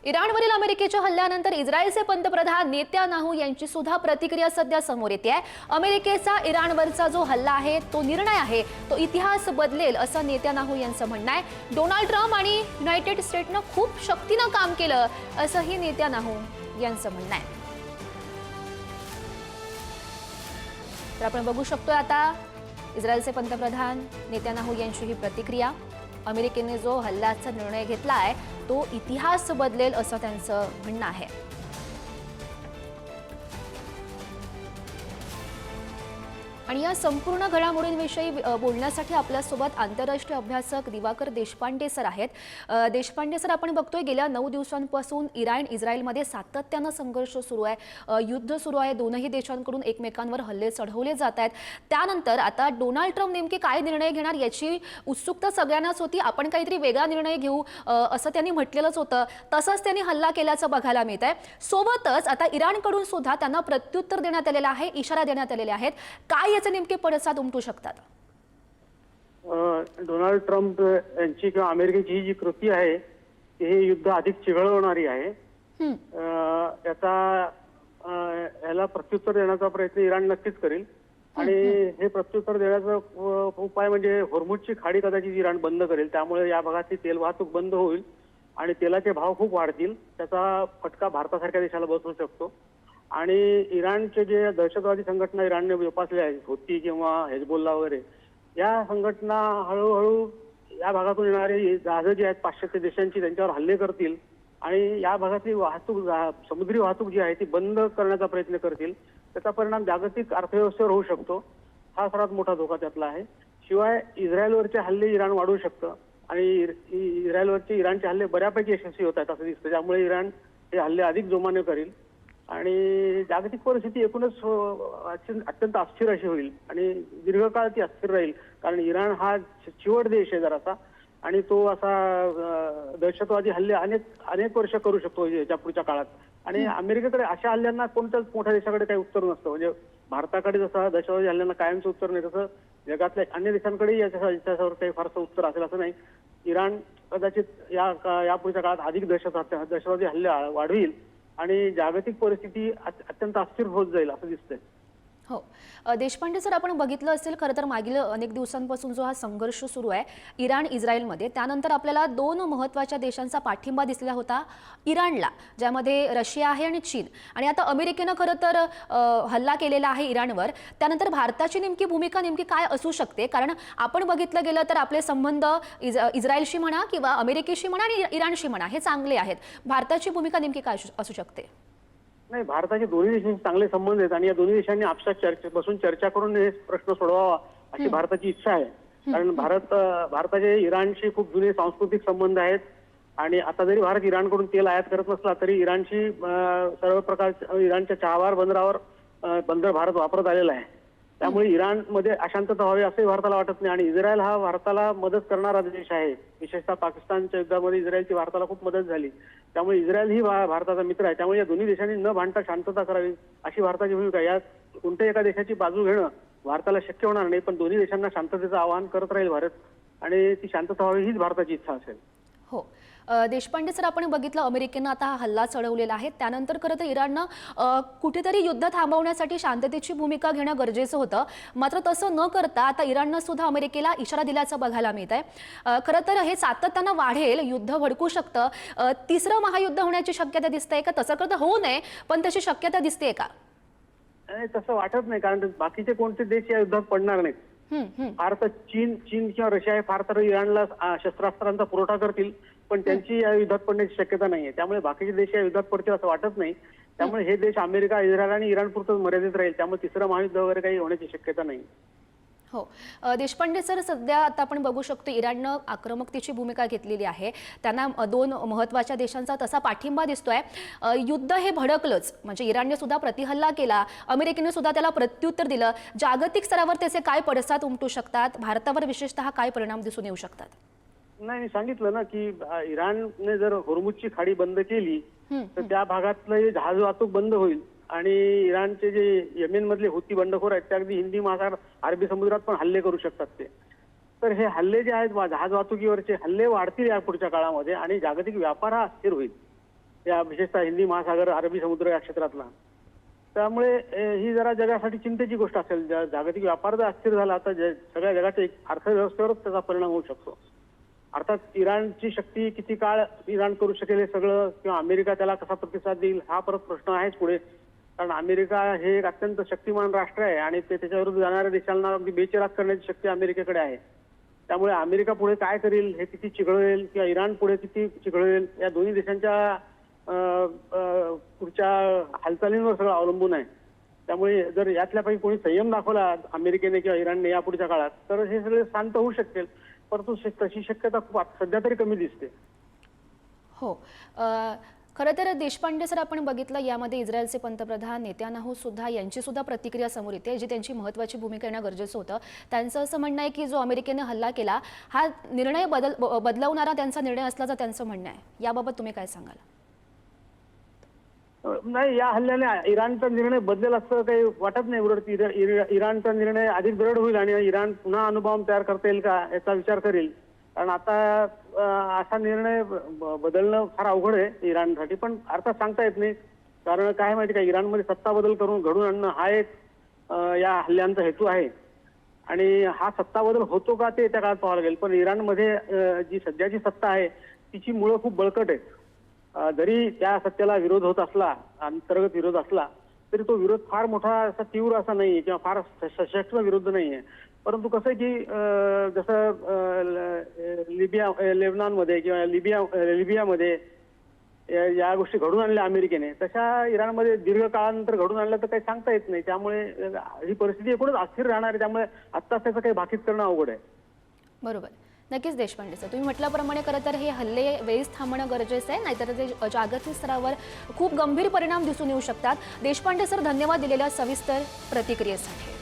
इराणवरील अमेरिकेच्या हल्ल्यानंतर इस्रायलचे पंतप्रधान नेत्यानाहू यांची सुद्धा प्रतिक्रिया सध्या समोर येते आहे। अमेरिकेचा इराणवरचा जो हल्ला आहे, तो निर्णय आहे, तो इतिहास बदलेल असं नेत्यानाहू यांचं म्हणणं आहे। डोनाल्ड ट्रम्प आणि युनायटेड स्टेट्सनं खूप शक्तीनं काम केलं असंही नेत्यानाहू यांचं म्हणणं आहे। तर आपण बघू शकतो आता इस्रायलचे पंतप्रधान नेत्यानाहू यांची ही प्रतिक्रिया। अमेरिकेने जो हल्ल्याचा निर्णय घेतला आहे तो इतिहास बदलेल असं त्यांचं म्हणणं आहे। आणि या संपूर्ण घडामोडींविषयी बोलण्यासाठी आपल्यासोबत आंतरराष्ट्रीय अभ्यासक दिवाकर देशपांडे सर आहेत। देशपांडे सर, आपण बघतोय गेल्या 9 दिवसांपासून इराण इस्रायलमध्ये सातत्यानं संघर्ष सुरू आहे, युद्ध सुरू आहे, दोनही देशांकडून एकमेकांवर हल्ले चढवले जात आहेत। त्यानंतर आता डोनाल्ड ट्रम्प नेमके काय निर्णय घेणार याची उत्सुकता सगळ्यांनाच होती। आपण काहीतरी वेगळा निर्णय घेऊ असं त्यांनी म्हटलेलंच होतं, तसंच त्यांनी हल्ला केल्याचं बघायला मिळत आहे। सोबतच आता इराणकडून सुद्धा त्यांना प्रत्युत्तर देण्यात आलेलं आहे, इशारा देण्यात आलेले आहेत। काय याचे नेमके पडसाद उमटू शकतात? डोनाल्ड ट्रम्प यांची किंवा अमेरिकेची ही जी कृती आहे हे युद्ध अधिक चिघळवणारी आहे। याला प्रत्युत्तर देण्याचा प्रयत्न इराण नक्कीच करेल आणि हे प्रत्युत्तर देण्याचा उपाय म्हणजे होर्मुझची खाडी कदाचित इराण बंद करेल। त्यामुळे या भागातली तेल वाहतूक बंद होईल आणि तेलाचे भाव खूप वाढतील। त्याचा फटका भारतासारख्या देशाला बसू शकतो। आणि इराणचे जे दहशतवादी संघटना इराणने जोपासल्या आहेत, हुती किंवा हेजबोल्ला वगैरे, या संघटना हळूहळू या भागातून येणारे जहाजं जी आहेत पाश्चात्य देशांची त्यांच्यावर हल्ले करतील आणि या भागातली वाहतूक, समुद्री वाहतूक जी आहे ती बंद करण्याचा प्रयत्न करतील। त्याचा परिणाम जागतिक अर्थव्यवस्थेवर होऊ शकतो। हा सर्वात मोठा धोका त्यातला आहे। शिवाय इस्रायलवरचे हल्ले इराण वाढवू शकतं आणि इराणचे हल्ले बऱ्यापैकी यशस्वी होत आहेत असं दिसतं। त्यामुळे इराण हे हल्ले अधिक जोमाने करेल आणि जागतिक परिस्थिती एकूणच अत्यंत अस्थिर अशी होईल आणि दीर्घकाळ ती अस्थिर राहील। कारण इराण हा चिवट देश आहे जरासा आणि तो असा दहशतवादी हल्ले अनेक वर्ष करू शकतो याच्या पुढच्या काळात। आणि अमेरिकेकडे अशा हल्ल्यांना कोणत्याच मोठ्या देशाकडे काही उत्तर नसतं। म्हणजे भारताकडे जसं दहशतवादी हल्ल्यांना कायमचं उत्तर नाही, तसं जगातल्या अन्य देशांकडेही याच्यावर काही फारसं उत्तर असेल असं नाही। इराण कदाचित या पुढच्या काळात अधिक दहशतवादी हल्ले वाढविल आणि जागतिक परिस्थिती अत्यंत अस्थिर होत जाईल असं दिसतंय। हो, देशपांडे सर, आपण बघितलं असेल खरं तर मागील अनेक दिवसांपासून जो हा संघर्ष सुरू आहे इराण इस्रायलमध्ये, त्यानंतर आपल्याला 2 महत्त्वाच्या देशांचा पाठिंबा दिसला होता इराणला, ज्यामध्ये रशिया आहे आणि चीन। आणि आता अमेरिकेनं खरं तर हल्ला केलेला आहे इराणवर। त्यानंतर भारताची नेमकी भूमिका काय असू शकते? कारण आपण बघितलं गेलं तर आपले संबंध इस्रायलशी म्हणा किंवा अमेरिकेशी म्हणा आणि इराणशी म्हणा हे चांगले आहेत। भारताची भूमिका नेमकी काय असू शकते? नाही, भारताचे दोन्ही देशांशी चांगले संबंध आहेत आणि या दोन्ही देशांनी आपसात बसून चर्चा करून हे प्रश्न सोडवावा अशी भारताची इच्छा आहे। कारण भारताचे इराणशी खूप जुने सांस्कृतिक संबंध आहेत आणि आता जरी भारत इराणकडून तेल आयात करत नसला तरी इराणशी सर्व प्रकारच्या इराणच्या चहाबार बंदर भारत वापरत आलेला आहे। त्यामुळे इराणमध्ये अशांतता व्हावी असंही भारताला वाटत नाही। आणि इस्रायल हा भारताला मदत करणारा देश आहे। विशेषतः पाकिस्तानच्या युद्धामध्ये इस्रायलची भारताला खूप मदत झाली। त्यामुळे इस्रायल ही भारताचा मित्र आहे। त्यामुळे या दोन्ही देशांनी न भांडता शांतता करावी अशी भारताची भूमिका आहे। यात कोणत्याही एका देशाची बाजू घेणं भारताला शक्य होणार नाही, पण दोन्ही देशांना शांततेचं आवाहन करत राहील भारत आणि ती शांतता व्हावी हीच भारताची इच्छा असेल। हो, देशपांडे सर, आपण बघितलं अमेरिकेनं आता हा हल्ला चढवलेला आहे, त्यानंतर खरं तर इराणनं कुठेतरी युद्ध थांबवण्यासाठी शांततेची भूमिका घेणं गरजेचं होतं। मात्र तसं न करता आता इराणनं सुद्धा अमेरिकेला इशारा दिल्याचं बघायला मिळत आहे। खरं तर हे सातत्यानं वाढेल, युद्ध भडकू शकतं, तिसरं महायुद्ध होण्याची शक्यता दिसते का? तसं करता होऊ नये, पण तशी शक्यता दिसते का? तसं वाटत नाही, कारण बाकीचे कोणते देश या युद्धात पडणार नाहीत। फार तर चीन किंवा रशिया हे फार तर इराणला शस्त्रास्त्रांचा पुरवठा करतील, पण त्यांची या युद्धात पडण्याची शक्यता नाहीये। त्यामुळे बाकीचे देश या युद्धात पडतील असं वाटत नाही। त्यामुळे हे देश अमेरिका, इस्रायल आणि इराण पुरतं मर्यादित राहील। त्यामुळे तिसरं महायुद्ध वगैरे काही होण्याची शक्यता नाही। हो, देशपांडे सर, सध्या आता आपण बघू शकतो इराणनं आक्रमकतेची भूमिका घेतलेली आहे। त्यांना 2 महत्त्वाच्या देशांचा तसा पाठिंबा दिसतोय। युद्ध हे भडकलंच, म्हणजे इराणने सुद्धा प्रतिहल्ला केला, अमेरिकेने सुद्धा त्याला प्रत्युत्तर दिलं। जागतिक स्तरावर त्याचे काय पडसाद उमटू शकतात? भारतावर विशेषतः काय परिणाम दिसून येऊ शकतात? नाही, मी सांगितलं ना की इराणने जर होर्मुझची खाडी बंद केली तर त्या भागातलं जहाज वाहतूक बंद होईल आणि इराणचे जे येमेन मधले हुती बंडखोर आहेत ते अगदी हिंदी महासागर, अरबी समुद्रात पण हल्ले करू शकतात ते। तर हे हल्ले जे आहेत जहाज वाहतुकीवरचे हल्ले वाढतील या पुढच्या काळामध्ये आणि जागतिक व्यापार हा अस्थिर होईल। या विशेषतः हिंदी महासागर, अरबी समुद्र या क्षेत्रातला. त्यामुळे ही जरा जगासाठी चिंतेची गोष्ट असेल. जागतिक व्यापार जर अस्थिर झाला तर सगळ्या जगाच्या अर्थव्यवस्थेवरच त्याचा परिणाम होऊ शकतो. अर्थात इराणची शक्ती किती काळ इराण करू शकेल हे सगळं, किंवा अमेरिका त्याला कसा प्रतिसाद देईल हा परत प्रश्न आहेच पुढे. कारण अमेरिका हे एक अत्यंत शक्तिमान राष्ट्र आहे आणि ते त्याच्याविरुद्ध जाणाऱ्या देशांना अगदी बेचिराग करण्याची शक्ती अमेरिकेकडे आहे. त्यामुळे अमेरिका पुढे काय करेल, हे किती चिघळेल, किंवा इराण पुढे किती चिघळेल, या दोन्ही देशांच्या पुढच्या हालचालींवर सगळं अवलंबून आहे. त्यामुळे जर यातल्यापैकी कोणी संयम दाखवला अमेरिकेने किंवा इराणने या पुढच्या काळात, तर हे सगळे शांत होऊ शकेल. परंतु तशी शक्यता खूप सध्या तरी कमी दिसते. हो, खरं तर देशपांडे सर, आपण बघितलं यामध्ये इस्रायलचे पंतप्रधान नेत्यानाहू सुद्धा यांची सुद्धा प्रतिक्रिया समोर येते, जी त्यांची महत्त्वाची भूमिका येणं गरजेचं होतं. त्यांचं असं म्हणणं आहे की जो अमेरिकेने हल्ला केला हा निर्णय बदलवणारा त्यांचा निर्णय असल्याचं त्यांचं म्हणणं आहे. याबाबत तुम्ही काय सांगाल? नाही, या हल्ल्याने इराणचा निर्णय बदलेल असं काही वाटत नाही. उलट इराणचा निर्णय अधिक दृढ होईल आणि इराण पुन्हा अणुबॉम्ब तयार करता येईल का याचा विचार करेल. कारण आता असा निर्णय बदलणं फार अवघड आहे इराणसाठी, पण अर्थात सांगता येत नाही. कारण काय माहिती का, इराणमध्ये सत्ता बदल करून घडून आणणं हा एक या हल्ल्यांचा हेतू आहे. आणि हा सत्ता बदल होतो का ते त्या काळात पाहावं लागेल. पण इराणमध्ये जी सध्याची सत्ता आहे तिची मुळं खूप बळकट आहेत. जरी त्या सत्तेला विरोध होत असला, अंतर्गत विरोध असला, तरी तो विरोध फार मोठा असा तीव्र असा नाहीये किंवा फार सशक्त विरोध नाहीये. परंतु कसं आहे की जसं लेबनॉनमध्ये किंवा लिबियामध्ये या गोष्टी घडून आणल्या अमेरिकेने, तशा इराणमध्ये दीर्घकाळानंतर घडून आणल्या तर काही सांगता येत नाही. त्यामुळे ही परिस्थिती एकूणच अस्थिर राहणार आहे. त्यामुळे आत्ताच त्याचं काही भाकीत करणं अवघड आहे. बरोबर, नक्कीच देशपांडे सर, तुम्ही म्हटल्याप्रमाणे खरं तर हे हल्ले वेळीच थांबणं गरजेचं आहे, नाहीतर ते जागतिक स्तरावर खूप गंभीर परिणाम दिसून येऊ शकतात. देशपांडे सर, धन्यवाद दिलेल्या सविस्तर प्रतिक्रियेसाठी.